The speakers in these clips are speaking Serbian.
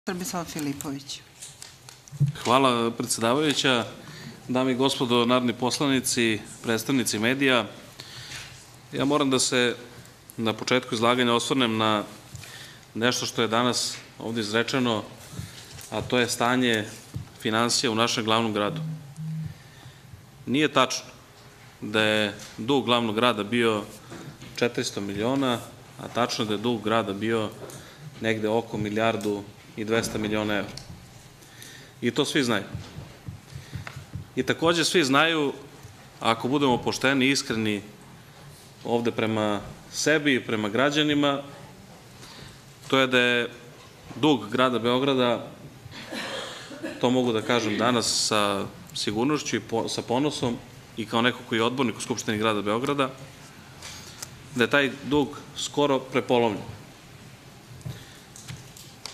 Srbislav Filipović. Hvala, predsedavajuća. Dame i gospodo narodni poslanici, predstavnici medija, ja moram da se na početku izlaganja osvrnem na nešto što je danas ovde izrečeno, a to je stanje finansija u našem glavnom gradu. Nije tačno da je dug glavnog grada bio 400 miliona, a tačno je da je dug grada bio negde oko 1,2 milijarde evra. I to svi znaju. I takođe svi znaju, ako budemo pošteni i iskreni ovde prema sebi i prema građanima, to je da je dug grada Beograda, to mogu da kažem danas sa sigurnošću i sa ponosom i kao neko koji je odbornik u Skupštini grada Beograda, da je taj dug skoro prepolovljen.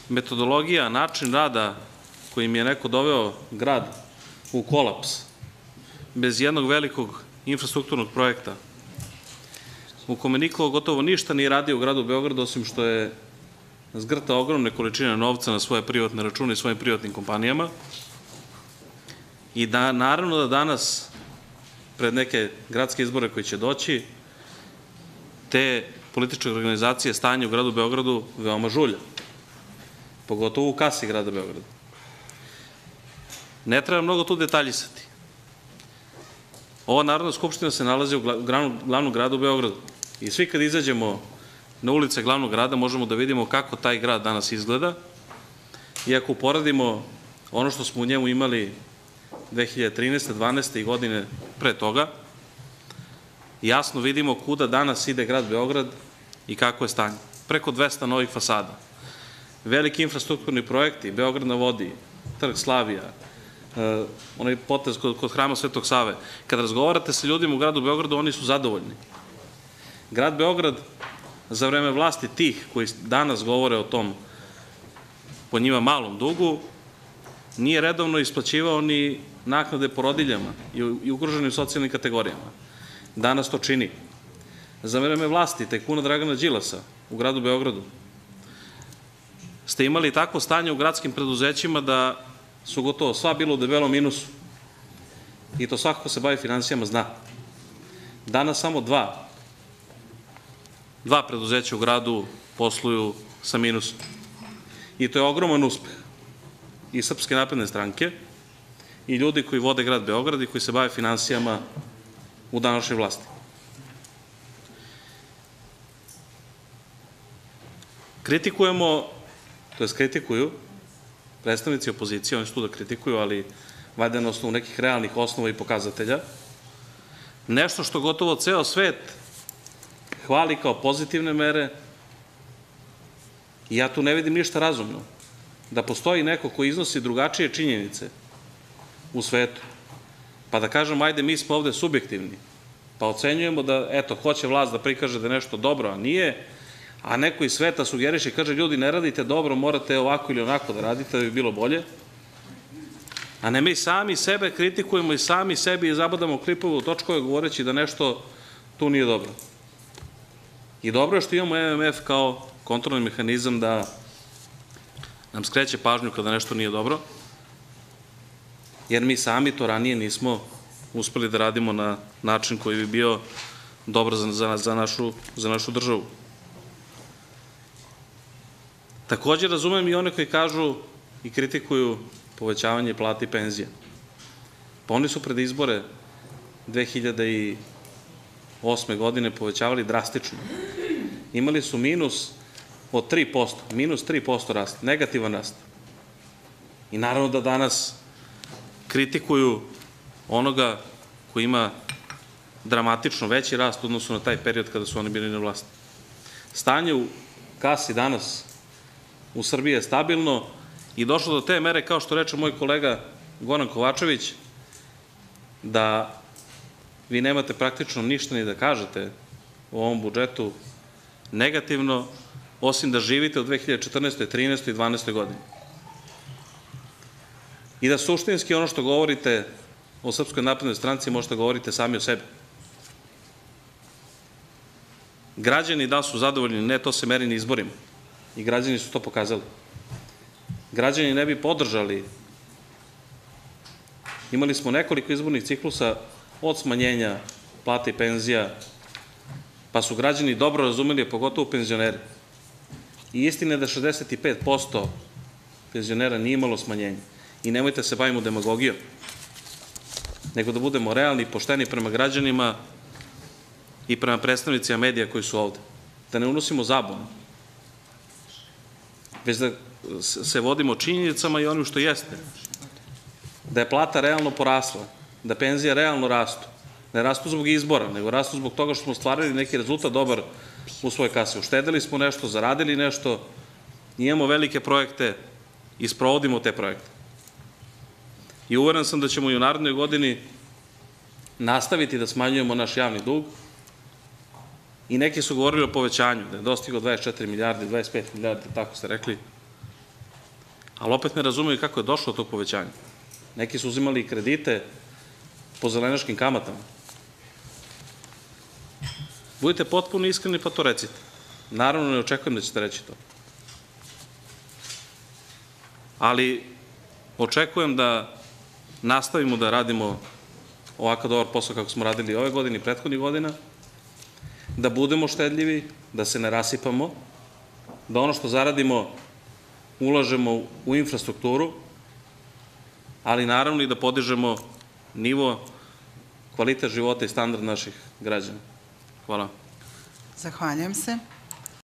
Metodologija, način rada kojim je neko doveo grad u kolaps, bez jednog velikog infrastrukturnog projekta, u kome niko gotovo ništa nije radio u gradu Beogradu, osim što je zgrtao ogromne količine novca na svoje privatne račune i svojim privatnim kompanijama, i da naravno da danas, pred neke gradske izbore koji će doći, te političke organizacije stanje u gradu Beogradu veoma žulja, pogotovo u kasi grada Beograda. Ne treba mnogo tu detaljisati. Ova Narodna skupština se nalazi u glavnom gradu Beogradu i svi kad izađemo na ulice glavnog grada možemo da vidimo kako taj grad danas izgleda, i ako uporedimo ono što smo u njemu imali 2013. 12. i godine pre toga, jasno vidimo kuda danas ide grad Beograd i kako je stanje. Preko 200 novih fasada, veliki infrastrukturni projekti, Beograd na vodi, Trg Slavija, onaj potez kod Hrama Svetog Save. Kad razgovarate sa ljudima u gradu Beogradu, oni su zadovoljni. Grad Beograd za vreme vlasti tih koji danas govore o tom, po njima, malom dugu, nije redovno isplaćivao ni naknade porodiljama i ugroženim socijalnim kategorijama. Danas to čini. Za vreme vlasti tajkuna Dragana Đilasa u gradu Beogradu ste imali takvo stanje u gradskim preduzećima da su gotovo sva bila u debelom minusu. I to svako ko se bavi finansijama zna. Danas samo dva preduzeća u gradu posluju sa minusom. I to je ogroman uspeh i Srpske napredne stranke i ljudi koji vode grad Beograd i koji se bave finansijama u današnjoj vlasti. Kritikujemo, to jest kritikuju predstavnici opozicije, oni su tu da kritikuju, ali valjda na osnovu nekih realnih osnova i pokazatelja, nešto što gotovo ceo svet hvali kao pozitivne mere, i ja tu ne vidim ništa razumno. Da postoji neko ko iznosi drugačije činjenice u svetu, pa da kažemo, ajde, mi smo ovde subjektivni, pa ocenjujemo da, eto, hoće vlast da prikaže da je nešto dobro, a nije, a neko iz sveta sugeriše i kaže, ljudi, ne radite dobro, morate ovako ili onako da radite da bi bilo bolje, a ne mi sami sebe kritikujemo i sami sebi zabadamo klipove u točkove govoreći da nešto tu nije dobro. I dobro je što imamo MMF kao kontrolni mehanizam da nam skreće pažnju kada nešto nije dobro, jer mi sami to ranije nismo uspeli da radimo na način koji bi bio dobar za našu državu. Takođe razumem i one koji kažu i kritikuju povećavanje plata i penzija. Pa oni su pred izbore 2008. godine povećavali drastično. Imali su minus od 3%, minus 3% rast, negativan rast. I naravno da danas kritikuju onoga koji ima dramatično veći rast u odnosu na taj period kada su oni bili na vlasti. Stanje u kasi danas u Srbiji je stabilno i došlo do te mere, kao što reče moj kolega Goran Kovačević, da vi nemate praktično ništa ni da kažete u ovom budžetu negativno, osim da živite u 2014., 13. i 12. godini. I da suštinski ono što govorite o Srpskoj naprednoj stranci možete govorite sami o sebi. Građani da su zadovoljni, ne, to se meri na izborima. I građani su to pokazali. građani ne bi podržali. Imali smo nekoliko izbornih ciklusa od smanjenja plata i penzija, pa su građani dobro razumeli, pogotovo penzioneri. I istina je da 65% penzionera nije imalo smanjenje. I nemojte se bavimo demagogijom, nego da budemo realni i pošteni prema građanima i prema predstavnicima medija koji su ovde. Da ne unosimo zabunu, već da se vodimo činjenicama i onim što jeste. Da je plata realno porasla, da penzije realno rastu. Ne rastu zbog izbora, nego rastu zbog toga što smo stvarili neki rezultat dobar u svojoj kasi. Uštedili smo nešto, zaradili nešto, imamo velike projekte i sprovodimo te projekte. I uveren sam da ćemo i u narednoj godini nastaviti da smanjujemo naš javni dug. I neki su govorili o povećanju, da je dostigao 24 milijarde, 25 milijarde, tako ste rekli. Ali opet ne razumeju kako je došlo do tog povećanja. Neki su uzimali kredite po zelenaškim kamatama. Budite potpuno iskreni pa to recite. Naravno ne očekujem da ćete reći to. Ali očekujem da nastavimo da radimo ovakav dobar posao kako smo radili ove godine i prethodnih godina, da budemo štedljivi, da se ne rasipamo, da ono što zaradimo ulažemo u infrastrukturu, ali naravno i da podižemo nivo, kvalitet života i standard naših građana. Hvala. Zahvaljujem se.